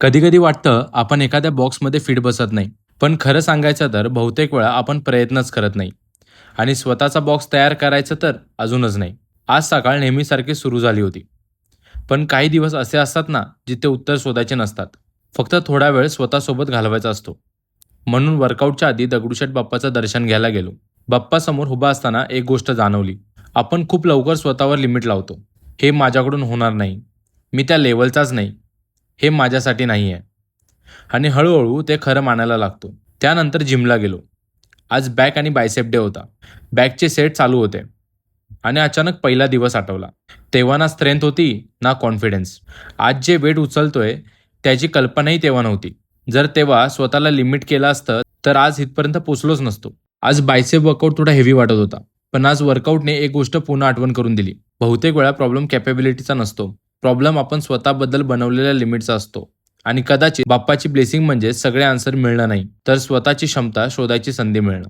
कधी कधी वाटतं आपण एखाद्या बॉक्समध्ये फिट बसत नाही. पण खरं सांगायचं तर बहुतेक वेळा आपण प्रयत्नच करत नाही. आणि स्वतःचा बॉक्स तयार करायचं तर अजूनच नाही. आज सकाळ नेहमीसारखी सुरू झाली होती. पण काही दिवस असे असतात ना, जिथे उत्तर शोधायचे नसतात. फक्त थोडा वेळ स्वतःसोबत घालवायचा असतो. म्हणून वर्कआउटच्या आधी दगडूशेठ बाप्पाचं दर्शन घ्यायला गेलो. बाप्पासमोर उभा असताना एक गोष्ट जाणवली. आपण खूप लवकर स्वतःवर लिमिट लावतो. हे माझ्याकडून होणार नाही. मी त्या लेवलचाच नाही. हे माझ्यासाठी नाही आहे. आणि हळूहळू ते खरं मानायला लागतो. त्यानंतर जिमला गेलो. आज बॅक आणि बायसेप डे होता. बॅकचे सेट चालू होते. आणि अचानक पहिला दिवस आठवला. तेव्हा ना स्ट्रेंथ होती, ना कॉन्फिडन्स. आज जे वेट उचलतोय त्याची कल्पनाही तेव्हा नव्हती. जर तेव्हा स्वतःला लिमिट केलं असतं तर आज इथपर्यंत पोचलोच नसतो. आज बायसेप वर्कआउट थोडा हेवी वाटत होता. पण आज वर्कआउटने एक गोष्ट पुन्हा आठवण करून दिली. बहुतेक वेळा प्रॉब्लेम कॅपेबिलिटीचा नसतो. प्रॉब्लेम आपण स्वतःबद्दल बनवलेल्या लिमिटचा असतो. आणि कदाचित बाप्पाची ब्लेसिंग म्हणजे सगळे आन्सर मिळणं नाही, तर स्वतःची क्षमता शोधायची संधी मिळणं.